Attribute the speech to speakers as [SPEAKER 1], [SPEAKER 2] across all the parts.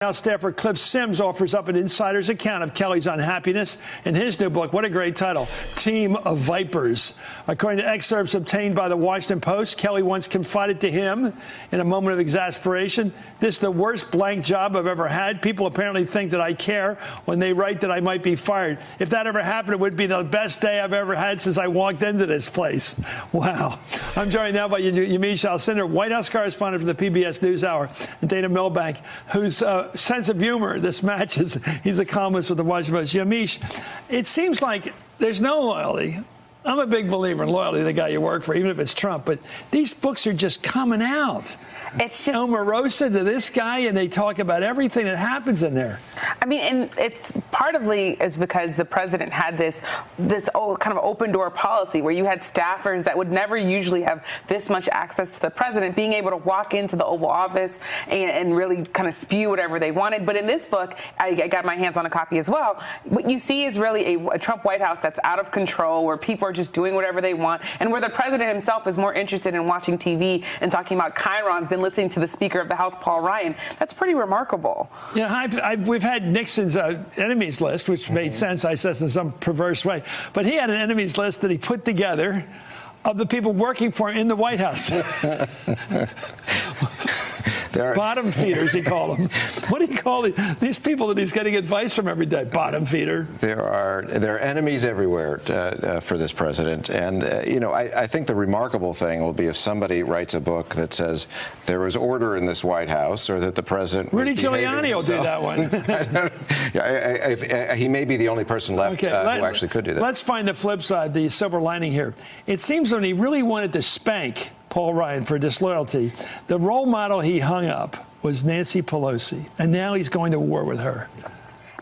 [SPEAKER 1] Now, staffer Cliff Sims offers up an insider's account of Kelly's unhappiness in his new book. What a great title, Team of Vipers. According to excerpts obtained by the Washington Post, Kelly once confided to him in a moment of exasperation, "This is the worst blank job I've ever had. People apparently think that I care when they write that I might be fired. If that ever happened, it would be the best day I've ever had since I walked into this place." Wow. I'm joined now by Yamiche Alcindor, White House correspondent for the PBS NewsHour, and Dana Milbank, whose sense of humor this matches. He's a columnist with the Washington Post. Yamiche, it seems like there's no loyalty. I'm a big believer in loyalty to the guy you work for, even if it's Trump. But these books are just coming out.
[SPEAKER 2] It's just
[SPEAKER 1] Omarosa to this guy, and they talk about everything that happens in there.
[SPEAKER 2] I mean, and it's partly is because the president had this kind of open door policy where you had staffers that would never usually have this much access to the president being able to walk into the Oval Office and really kind of spew whatever they wanted. But in this book, I got my hands on a copy as well. What you see is really a Trump White House that's out of control, where people are just doing whatever they want, and where the president himself is more interested in watching TV and talking about chyrons than listening to the Speaker of the House, Paul Ryan. That's pretty remarkable.
[SPEAKER 1] Yeah, we've had Nixon's enemies list, which made sense, I guess, in some perverse way. But he had an enemies list that he put together of the people working for him in the White House. Bottom feeders, he called them. What do you call these people that he's getting advice from every day? Bottom feeder.
[SPEAKER 3] There are enemies everywhere for this president. And, I think the remarkable thing will be if somebody writes a book that says there was order in this White House, or that the president
[SPEAKER 1] Rudy Giuliani will do that
[SPEAKER 3] one. He may be the only person left who actually could do that.
[SPEAKER 1] Let's find the flip side, the silver lining here. It seems when he really wanted to spank Paul Ryan for disloyalty, the role model he hung up was Nancy Pelosi, and now he's going to war with her.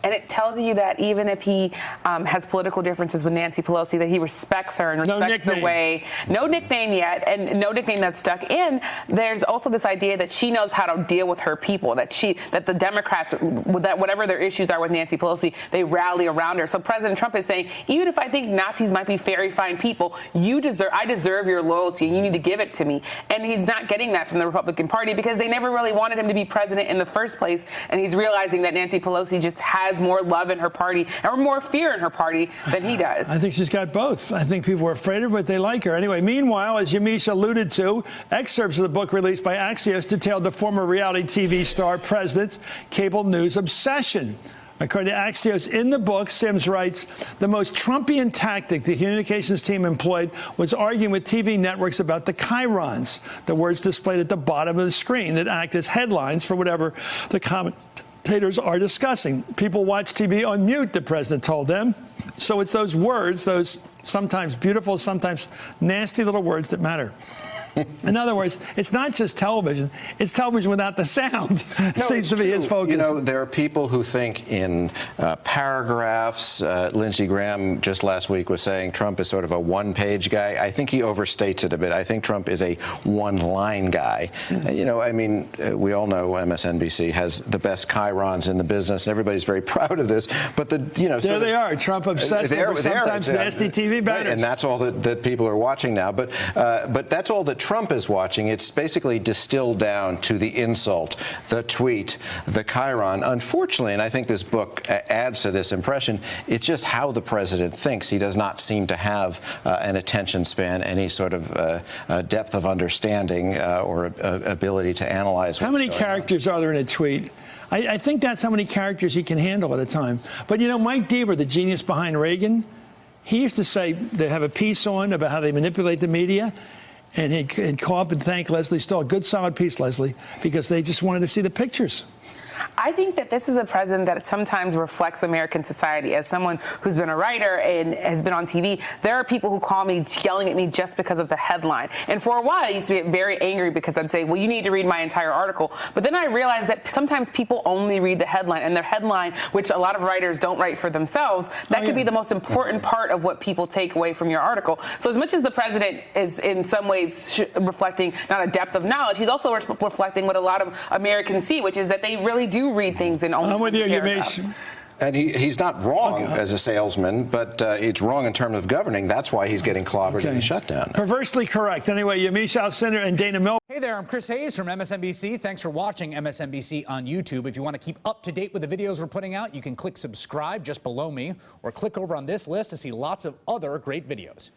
[SPEAKER 2] And it tells you that even if he has political differences with Nancy Pelosi, that he respects her and respects the way. No nickname yet, and no nickname that's stuck in. There's also this idea that she knows how to deal with her people, that the Democrats, that whatever their issues are with Nancy Pelosi, they rally around her. So President Trump is saying, even if I think Nazis might be very fine people, I deserve your loyalty, and you need to give it to me. And he's not getting that from the Republican Party because they never really wanted him to be president in the first place. And he's realizing that Nancy Pelosi just has more love in her party or more fear in her party than he does.
[SPEAKER 1] I think she's got both. I think people are afraid of her, but they like her. Anyway, meanwhile, as Yamiche alluded to, excerpts of the book released by Axios detailed the former reality TV star president's cable news obsession. According to Axios, in the book, Sims writes, the most Trumpian tactic the communications team employed was arguing with TV networks about the chyrons, the words displayed at the bottom of the screen that act as headlines for whatever the commentators are discussing. People watch TV on mute, the president told them. So it's those words, those sometimes beautiful, sometimes nasty little words that matter. In other words, it's not just television. It's television without the sound. Seems to be his focus.
[SPEAKER 3] There are people who think in paragraphs. Lindsey Graham just last week was saying Trump is sort of a one-page guy. I think he overstates it a bit. I think Trump is a one-line guy. We all know MSNBC has the best chyrons in the business, and everybody's very proud of this. But there
[SPEAKER 1] they are, Trump obsessed over sometimes nasty TV banners.
[SPEAKER 3] Right, and that's all that people are watching now. But that's all that Trump is watching. It's basically distilled down to the insult, the tweet, the chyron. Unfortunately, and I think this book adds to this impression, it's just how the president thinks. He does not seem to have an attention span, any sort of depth of understanding or ability to analyze.
[SPEAKER 1] How many characters are there in a tweet? I think that's how many characters he can handle at a time. But Mike Deaver, the genius behind Reagan, he used to say they have a piece on about how they manipulate the media. And he'd call up and thank Leslie Stahl. Good, solid piece, Leslie, because they just wanted to see the pictures.
[SPEAKER 2] I think that this is a president that sometimes reflects American society. As someone who's been a writer and has been on TV, there are people who call me yelling at me just because of the headline. And for a while, I used to get very angry because I'd say, well, you need to read my entire article. But then I realized that sometimes people only read the headline, and their headline, which a lot of writers don't write for themselves, that could be the most important part of what people take away from your article. So as much as the president is in some ways reflecting not a depth of knowledge, he's also reflecting what a lot of Americans see, which is that they really do read things in only
[SPEAKER 1] I'm with you, Yamiche.
[SPEAKER 3] And he's not wrong as a salesman, but it's wrong in terms of governing. That's why he's getting clobbered in the shutdown.
[SPEAKER 1] Perversely correct. Anyway, Yamiche Alcindor and Dana Mills.
[SPEAKER 4] Hey there, I'm Chris Hayes from MSNBC. Thanks for watching MSNBC on YouTube. If you want to keep up to date with the videos we're putting out, you can click subscribe just below me or click over on this list to see lots of other great videos.